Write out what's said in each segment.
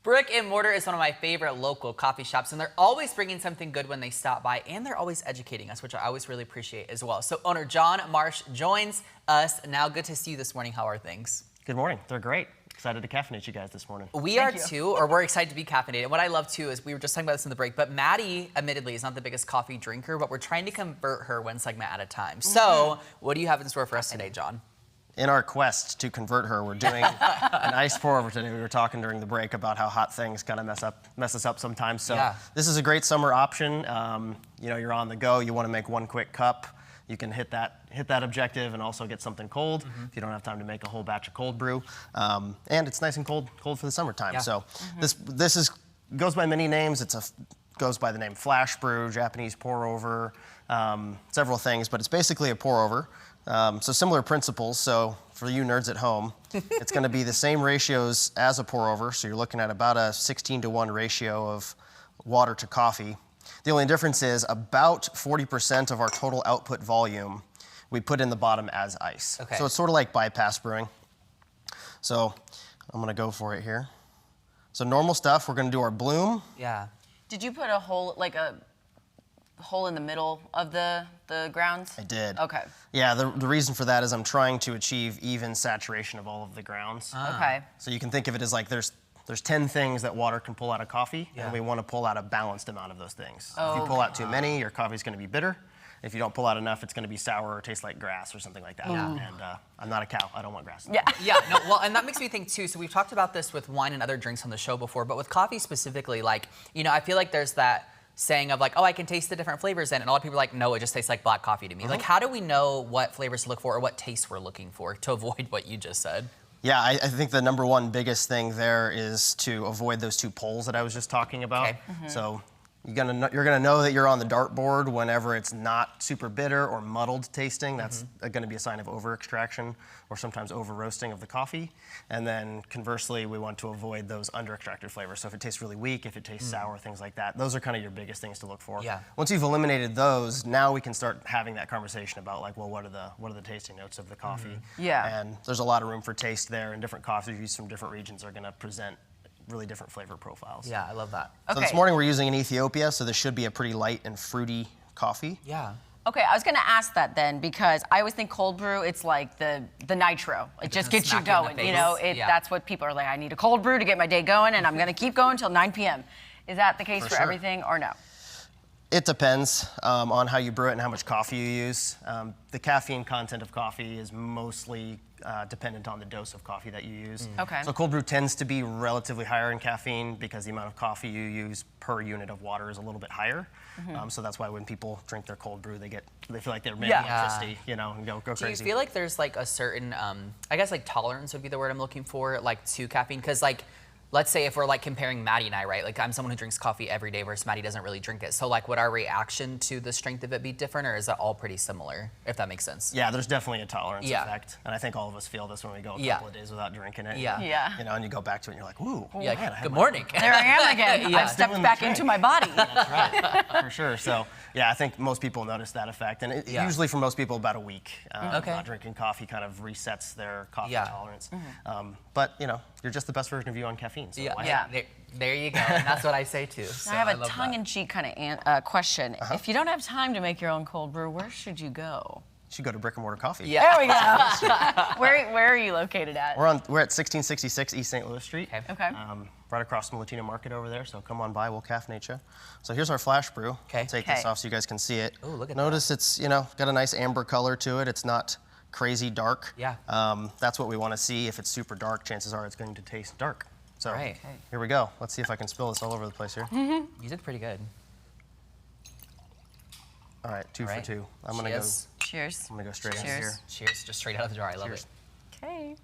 Brick and Mortar is one of my favorite local coffee shops, and they're always bringing something good when they stop by, and they're always educating us, which I always really appreciate as well. So owner John Marsh joins us now. Good to see you this morning. How are things? Good morning. They're great. Excited to caffeinate you guys this morning. We are too, or we're excited to be caffeinated. And what I love too is we were just talking about this in the break, but Maddie, admittedly, is not the biggest coffee drinker, but we're trying to convert her one segment at a time. So what do you have in store for us today, John? In our quest to convert her, we're doing an ice pour over today. We were talking during the break about how hot things kind of mess us up sometimes. So this is a great summer option. You know, you're on the go. You want to make one quick cup. You can hit that objective and also get something cold if you don't have time to make a whole batch of cold brew. And it's nice and cold for the summertime. Yeah. So this goes by many names. Goes by the name flash brew, Japanese pour over, several things, but it's basically a pour over. So similar principles. So for you nerds at home, it's going to be the same ratios as a pour over. So you're looking at about a 16-to-1 ratio of water to coffee. The only difference is about 40% of our total output volume we put in the bottom as ice. Okay. So it's sort of like bypass brewing. So I'm going to go for it here. So normal stuff, we're going to do our bloom. Yeah. Did you put a hole, like a hole in the middle of the grounds? I did. Okay. Yeah, the reason for that is I'm trying to achieve even saturation of all of the grounds. Okay. So you can think of it as like there's 10 things that water can pull out of coffee, and we want to pull out a balanced amount of those things. If you pull out too many, your coffee's going to be bitter. If you don't pull out enough, it's going to be sour or taste like grass or something like that. Yeah. And I'm not a cow. I don't want grass. Yeah. Yeah. No, well, and that makes me think too. So we've talked about this with wine and other drinks on the show before, but with coffee specifically, like, you know, I feel like there's that saying of like, oh, I can taste the different flavors in, and a lot of people are like, no, it just tastes like black coffee to me. Like, how do we know what flavors to look for or what tastes we're looking for to avoid what you just said? Yeah, I think the number one biggest thing there is to avoid those two poles that I was just talking about. Okay. So you're gonna know that you're on the dartboard whenever it's not super bitter or muddled tasting. That's going to be a sign of over extraction or sometimes over roasting of the coffee. And then conversely, we want to avoid those under extracted flavors. So if it tastes really weak, if it tastes sour, things like that, those are kind of your biggest things to look for. Yeah. Once you've eliminated those, now we can start having that conversation about like, well, what are the tasting notes of the coffee? Yeah. And there's a lot of room for taste there, and different coffee used from different regions are going to present really different flavor profiles. Yeah, I love that. So this morning we're using an Ethiopia, so this should be a pretty light and fruity coffee. Yeah. Okay, I was gonna ask that then, because I always think cold brew, it's like the nitro. It just gets you going, you know? That's what people are like, I need a cold brew to get my day going, and I'm gonna keep going until 9 p.m. Is that the case for everything, or no? It depends on how you brew it and how much coffee you use. The caffeine content of coffee is mostly dependent on the dose of coffee that you use. Okay. So cold brew tends to be relatively higher in caffeine because the amount of coffee you use per unit of water is a little bit higher. So that's why when people drink their cold brew, they feel like they're making electricity, you know, and go crazy. Do you feel like there's like a certain, I guess like tolerance would be the word I'm looking for, like to caffeine? Because like, let's say if we're like comparing Maddie and I, right? Like I'm someone who drinks coffee every day versus Maddie doesn't really drink it. So like would our reaction to the strength of it be different, or is it all pretty similar, if that makes sense? Yeah, there's definitely a tolerance effect. And I think all of us feel this when we go a couple of days without drinking it. Yeah. You know, and you go back to it and you're like, ooh. Yeah, man, good morning. There I am again. I've stepped back into my body. That's right, for sure. So yeah, I think most people notice that effect. And it, usually for most people about a week. Not drinking coffee kind of resets their coffee tolerance. But you know, you're just the best version of you on caffeine. So there you go. And that's what I say too. So I have a tongue-in-cheek kind of question. If you don't have time to make your own cold brew, where should you go? You should go to Brick and Mortar Coffee. Yeah. There we go. Where are you located at? We're at 1666 East St. Louis Street. Okay. Right across from Latino Market over there. So come on by, we'll caffeinate you. So here's our flash brew. Okay. Take this off so you guys can see it. Oh, look at Notice it's, you know, got a nice amber color to it. It's not crazy dark. Yeah. That's what we want to see. If it's super dark, chances are it's going to taste dark. So here we go. Let's see if I can spill this all over the place here. You did pretty good. All right, two for two. I'm gonna go. Cheers. I'm gonna go straight in here. Cheers, just straight out of the jar. I love it. Okay.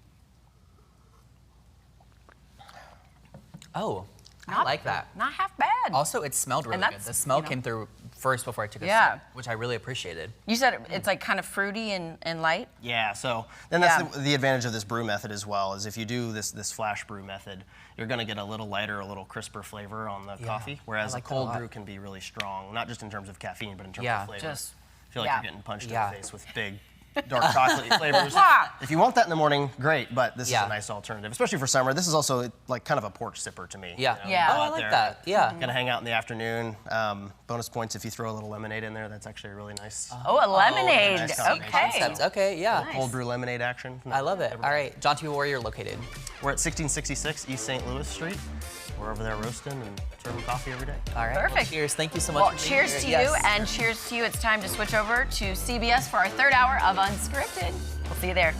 Oh, I like that. Not half bad. Also, it smelled really good. The smell came through first before I took a sip, which I really appreciated. You said it's like kind of fruity and light? Yeah, so then that's the advantage of this brew method as well, is if you do this flash brew method, you're gonna get a little lighter, a little crisper flavor on the coffee, whereas a cold brew can be really strong, not just in terms of caffeine, but in terms of flavor. I feel like you're getting punched in the face with big dark chocolate flavors. If you want that in the morning, great, but this is a nice alternative, especially for summer. This is also like kind of a porch sipper to me. Yeah. You know, Oh, I like that. Yeah. Kind of hang out in the afternoon. Bonus points if you throw a little lemonade in there. That's actually really nice. Oh, a lemonade. Nice Okay. Okay, yeah. Nice. Cold brew lemonade action. I love it. All right, John T. where you're located? We're at 1666 East St. Louis Street. We're over there roasting and serving coffee every day. All right. Perfect. Well, cheers. Thank you so much. Well, for being cheers here. to you, and cheers to you. It's time to switch over to CBS for our third hour of Unscripted. We'll see you there.